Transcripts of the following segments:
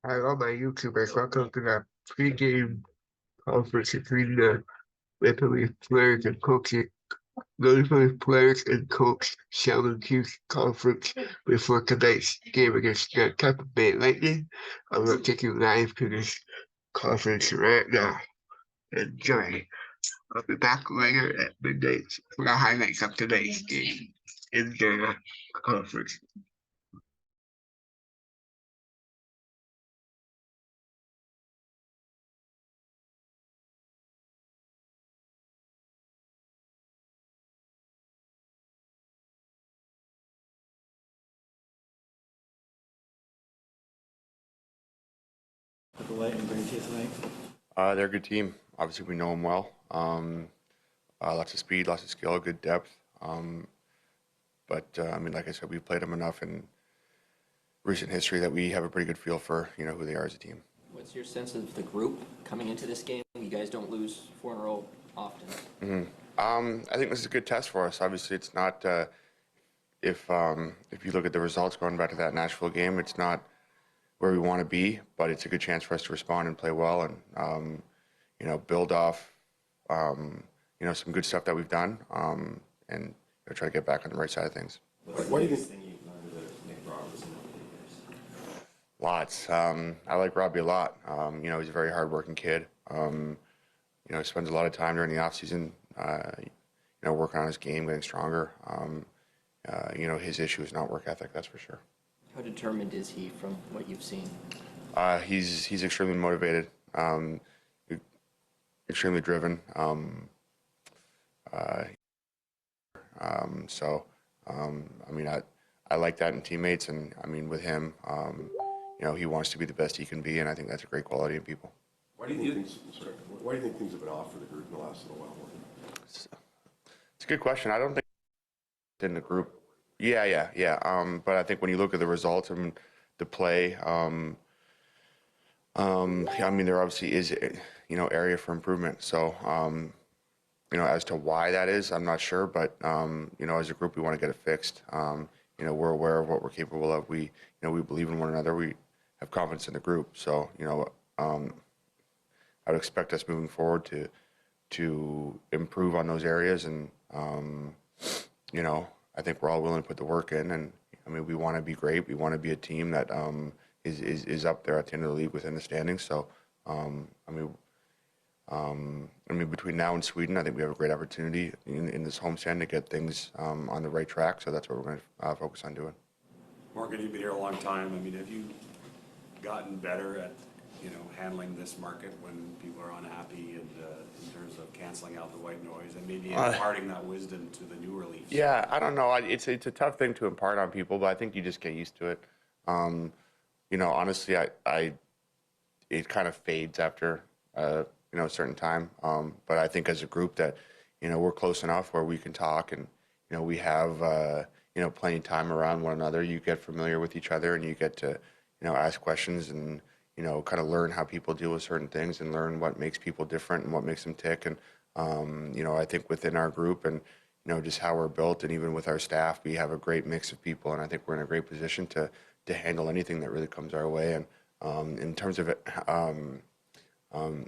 Hi, all my YouTubers. Welcome to the pregame conference between the Maple Leaf players and coaches. Maple Leaf players and coach Sheldon Hughes conference before tonight's game against the Tampa Bay Lightning. I'm going to take you live to this conference right now. Enjoy. I'll be back later at midnight for the highlights of tonight's game in the conference. With the Lightning bring to you tonight? They're a good team. Obviously, we know them well. Lots of speed, lots of skill, good depth. But I mean, like I said, we've played them enough in recent history that we have a pretty good feel for who they are as a team. What's your sense of the group coming into this game? You guys don't lose 4 in a row often. I think this is a good test for us. Obviously, it's not. If you look at the results going back to that Nashville game, it's not where we want to be, but it's a good chance for us to respond and play well and build off some good stuff that we've done and try to get back on the right side of things. What do you think you've learned about Nick Robertson over the years? Lots. I like Robbie a lot. He's a very hardworking kid. He spends a lot of time during the off season, working on his game, getting stronger. His issue is not work ethic, that's for sure. How determined is he from what you've seen? He's extremely motivated, extremely driven. I like that in teammates, and I mean with him, he wants to be the best he can be, and I think that's a great quality in people. Why do you think things have been off for the group in the last little while? It's, it's a good question. I don't think in the group. Yeah. But I think when you look at the results and the play, there obviously is, area for improvement. So, as to why that is, I'm not sure. But, as a group, we want to get it fixed. We're aware of what we're capable of. We believe in one another. We have confidence in the group. So, I would expect us moving forward to improve on those areas. And, I think we're all willing to put the work in. And, we want to be great. We want to be a team that is up there at the end of the league within the standings. So, between now and Sweden, I think we have a great opportunity in this homestand to get things on the right track. So that's what we're going to focus on doing. Morgan, you've been here a long time. Have you gotten better at, handling this market when people are unhappy and in terms of canceling out the white noise and maybe imparting that wisdom to the newer Leafs? Yeah, I don't know. It's a tough thing to impart on people, but I think you just get used to it. Honestly, it kind of fades after a certain time. But I think as a group that we're close enough where we can talk and we have plenty of time around one another. You get familiar with each other and you get to ask questions and kind of learn how people deal with certain things and learn what makes people different and what makes them tick. And I think within our group and just how we're built and even with our staff, we have a great mix of people, and I think we're in a great position to handle anything that really comes our way. And in terms of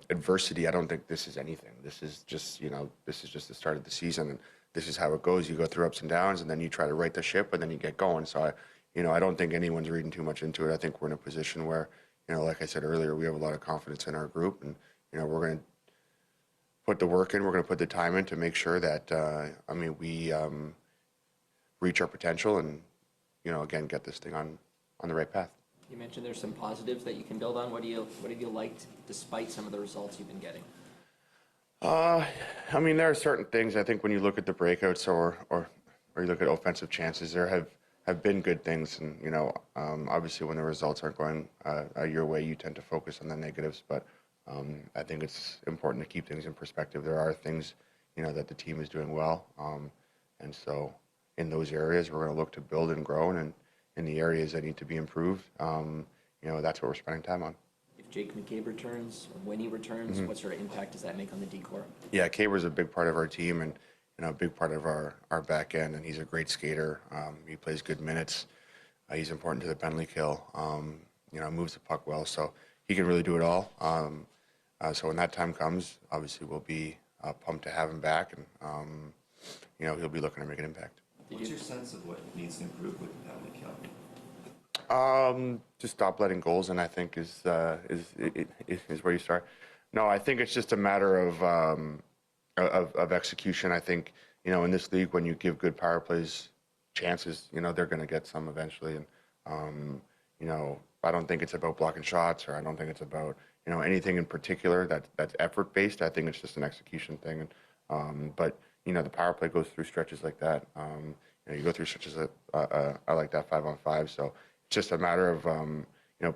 adversity, I don't think this is anything. This is just the start of the season, and this is how it goes. You go through ups and downs, and then you try to right the ship, and then you get going. So I don't think anyone's reading too much into it. I think we're in a position where, like I said earlier, we have a lot of confidence in our group, and we're going to put the work in. We're going to put the time in to make sure that we reach our potential and again get this thing on the right path. You mentioned there's some positives that you can build on. What have you liked despite some of the results you've been getting? There are certain things. I think when you look at the breakouts or you look at offensive chances, there have been good things, and obviously when the results aren't going your way, you tend to focus on the negatives. But I think it's important to keep things in perspective. There are things that the team is doing well, and so in those areas we're going to look to build and grow, and in the areas that need to be improved, that's what we're spending time on. If Jake McCabe returns, or when he returns, what sort of impact does that make on the D-corps? Yeah, Caber's a big part of our team and a big part of our back end, and he's a great skater. He plays good minutes. He's important to the penalty kill. moves the puck well, so he can really do it all. So when that time comes, obviously we'll be pumped to have him back, and he'll be looking to make an impact. What's your sense of what needs to improve with that account? Just stop letting goals in, I think, is where you start. No, I think it's just a matter of execution. I think, in this league, when you give good power plays chances, they're going to get some eventually. And, I don't think it's about blocking shots, or I don't think it's about, anything in particular that's effort based. I think it's just an execution thing. And, but, the power play goes through stretches like that. You go through stretches that I like that 5-on-5. So it's just a matter of,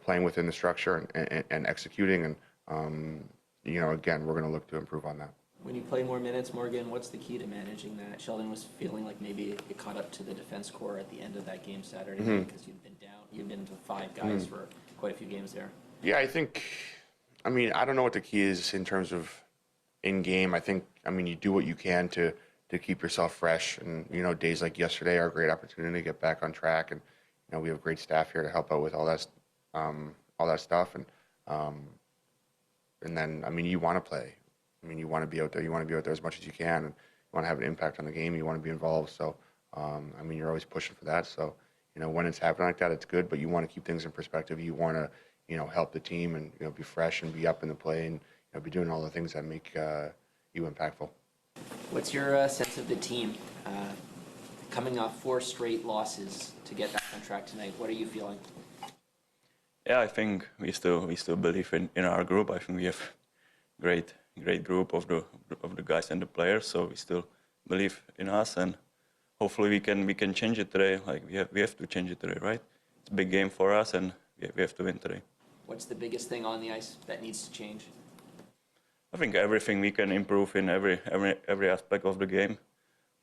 playing within the structure and executing. And, again, we're going to look to improve on that. When you play more minutes, Morgan, what's the key to managing that? Sheldon was feeling like maybe it caught up to the defense core at the end of that game Saturday night because you'd been down. You'd been to 5 guys for quite a few games there. Yeah, I don't know what the key is in terms of in-game. You do what you can to keep yourself fresh. And, days like yesterday are a great opportunity to get back on track. And, we have great staff here to help out with all that stuff. And then, you want to play. You want to be out there. You want to be out there as much as you can, and you want to have an impact on the game. You want to be involved. So, you're always pushing for that. So, when it's happening like that, it's good. But you want to keep things in perspective. You want to, help the team and be fresh and be up in the play and be doing all the things that make you impactful. What's your sense of the team coming off 4 straight losses to get back on track tonight? What are you feeling? Yeah, I think we still believe in our group. I think we have great group of the guys and the players. So we still believe in us, and hopefully we can change it today. Like we have to change it today, right? It's a big game for us, and we have to win today. What's the biggest thing on the ice that needs to change? I think everything we can improve in every aspect of the game,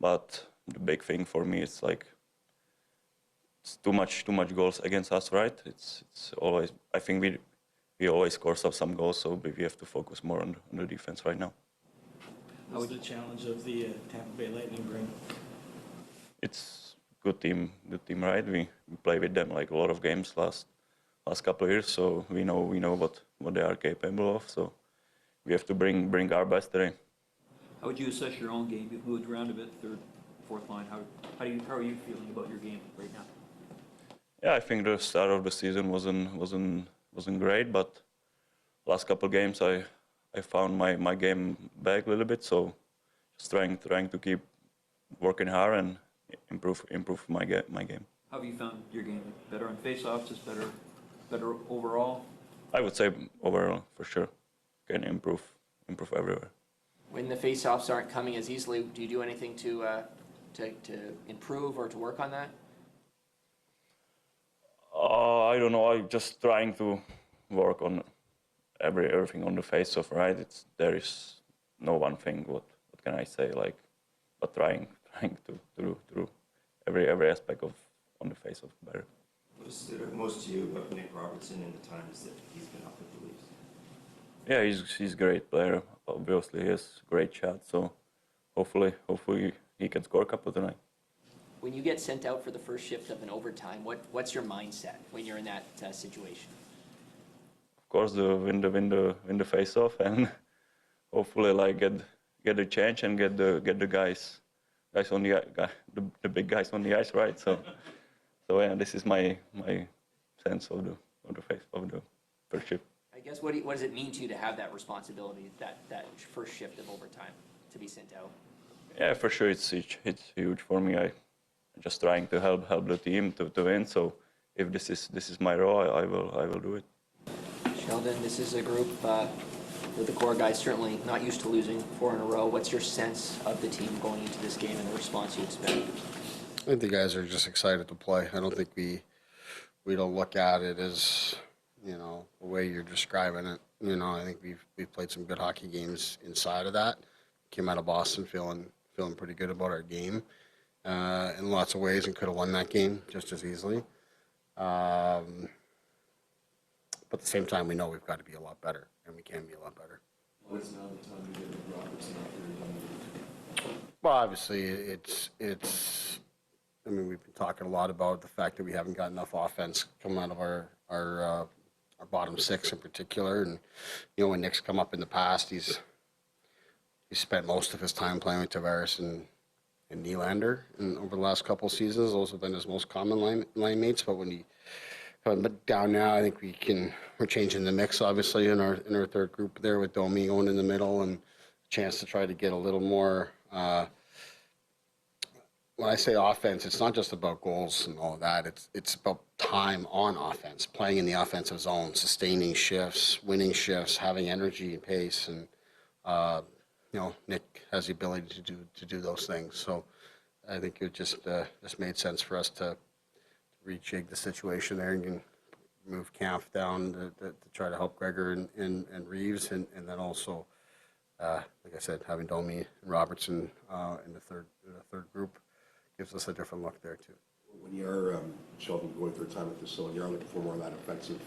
but the big thing for me is like it's too much goals against us, right? It's always, I think we always score some goals, so we have to focus more on the defense right now. What's the challenge of the Tampa Bay Lightning bring? It's good team, right? We play with them like a lot of games last couple of years, so we know what they are capable of. So we have to bring our best today. How would you assess your own game? You've moved around a bit, third, fourth line. How are you feeling about your game right now? Yeah, I think the start of the season wasn't great, but last couple of games I found my game back a little bit. So just trying to keep working hard and improve my game. How have you found your game? Better on face-offs, just better overall? I would say overall for sure. Can improve everywhere. When the face-offs aren't coming as easily, do you do anything to improve or to work on that? I don't know. I'm just trying to work on everything on the face-off. Right? There is no one thing. What can I say? Like, but trying to do every aspect of on the face-off better. What stood out most to you about Nick Robertson in the times that he's been up with the Leafs? Yeah, he's a great player. Obviously, he has great shot. So hopefully he can score a couple tonight. When you get sent out for the first shift of an overtime, what's your mindset when you're in that situation? Of course, win the face-off, and hopefully like get the change and get the guys on the big guys on the ice, right? So yeah, this is my sense of the first shift. I guess what does it mean to you to have that responsibility, that first shift of overtime, to be sent out? Yeah, for sure, it's huge for me. I'm just trying to help the team to win. So if this is my role, I will do it. Sheldon, this is a group with the core guys certainly not used to losing 4 in a row. What's your sense of the team going into this game and the response you expect? I think the guys are just excited to play. I don't think we don't look at it as, the way you're describing it. I think we've played some good hockey games inside of that. Came out of Boston feeling pretty good about our game in lots of ways, and could have won that game just as easily. But at the same time, we know we've got to be a lot better, and we can be a lot better. What's now the time to get Robertson out there? Well, obviously, it's. We've been talking a lot about the fact that we haven't got enough offense coming out of our our bottom six in particular. And, when Nick's come up in the past, he's spent most of his time playing with Tavares and Nylander. And over the last couple of seasons, those have been his most common line mates. But when he comes down now, I think we're changing the mix, obviously, in our third group there with Domi going in the middle and a chance to try to get a little more when I say offense, it's not just about goals and all of that. It's about time on offense, playing in the offensive zone, sustaining shifts, winning shifts, having energy and pace. And, Nick has the ability to do those things. So I think it just made sense for us to rejig the situation there and move Kampf down to try to help Gregor and Reeves. And then also, like I said, having Domi and Robertson in the third group gives us a different look there too. When you're, Sheldon, going through time at this zone, you're looking for more of that offensive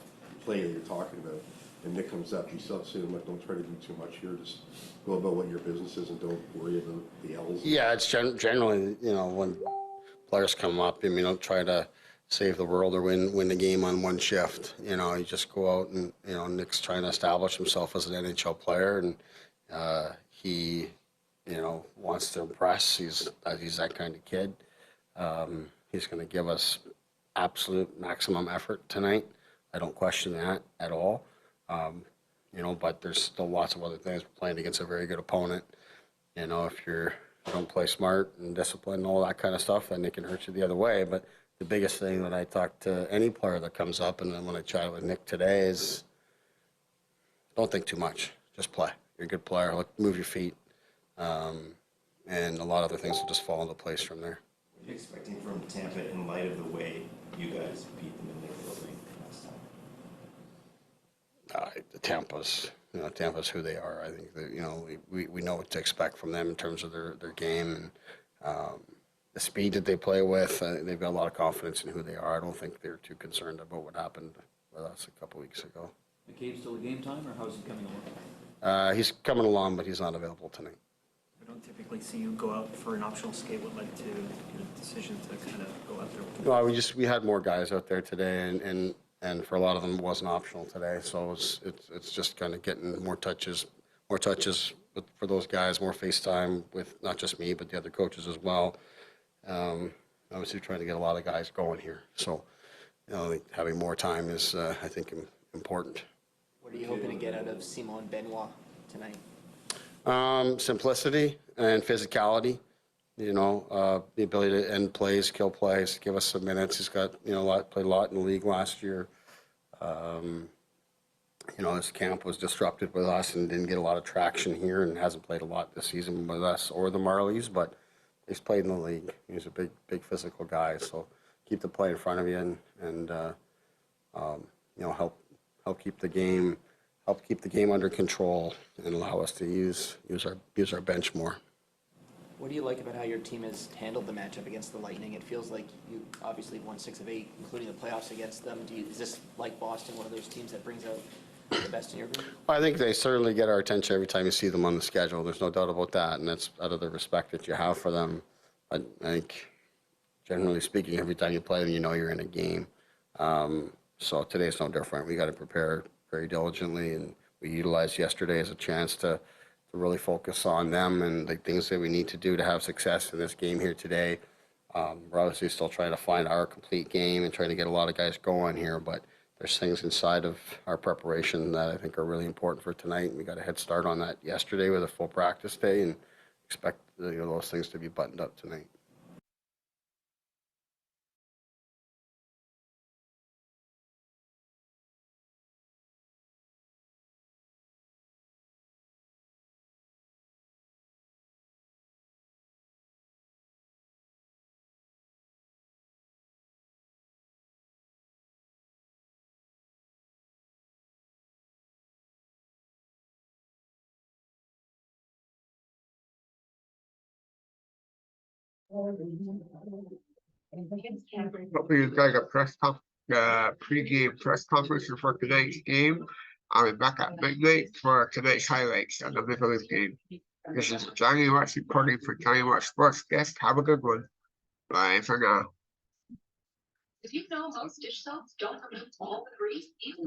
play that you're talking about, and Nick comes up, you still say, look, don't try to do too much here, just go about what your business is and don't worry about the L's. Yeah, it's generally, when players come up, don't try to save the world or win the game on one shift. You just go out and, Nick's trying to establish himself as an NHL player, and he wants to impress. He's that kind of kid. He's going to give us absolute maximum effort tonight. I don't question that at all. But there's still lots of other things. We're playing against a very good opponent. If you don't play smart and disciplined and all that kind of stuff, then it can hurt you the other way. But the biggest thing that I talk to any player that comes up, and then when I chatted with Nick today, is don't think too much. Just play. You're a good player. Move your feet. And a lot of other things will just fall into place from there. What are you expecting from Tampa in light of the way you guys beat them in their building last time? Tampa's who they are. I think that, we know what to expect from them in terms of their game and the speed that they play with. They've got a lot of confidence in who they are. I don't think they're too concerned about what happened with us a couple weeks ago. McCabe's still a game time, or how's he coming along? He's coming along, but he's not available tonight. We don't typically see you go out for an optional skate. What led to your decision to kind of go out there with the Well, we had more guys out there today, and for a lot of them it wasn't optional today. So it's just kind of getting more touches for those guys, more face time with not just me but the other coaches as well. Obviously, trying to get a lot of guys going here. So, having more time is I think important. What are you hoping to get out of Simon Benoit tonight? Simplicity and physicality. The ability to end plays, kill plays, give us some minutes. He's got played a lot in the league last year. His camp was disrupted with us and didn't get a lot of traction here, and hasn't played a lot this season with us or the Marlies, but he's played in the league. He's a big physical guy. So keep the play in front of you and help keep the game under control and allow us to use our bench more. What do you like about how your team has handled the matchup against the Lightning? It feels like you obviously won 6 of 8, including the playoffs against them. Is this, like Boston, one of those teams that brings out the best in your group? Well, I think they certainly get our attention every time you see them on the schedule. There's no doubt about that, and that's out of the respect that you have for them. But I think, generally speaking, every time you play them, you're in a game. So today's no different. We got to prepare very diligently, and we utilized yesterday as a chance to really focus on them and the things that we need to do to have success in this game here today. We're obviously still trying to find our complete game and trying to get a lot of guys going here, but there's things inside of our preparation that I think are really important for tonight, and we got a head start on that yesterday with a full practice day, and expect those things to be buttoned up tonight. Hopefully you guys a pregame press conference before tonight's game. I'll be back at midnight for tonight's highlights of the Maple Leaf game. This is Jonnywatts reporting for Jonnywatts Sports Desk. Have a good one. Bye for now. Did you know most dish soaps don't remove all the grease, even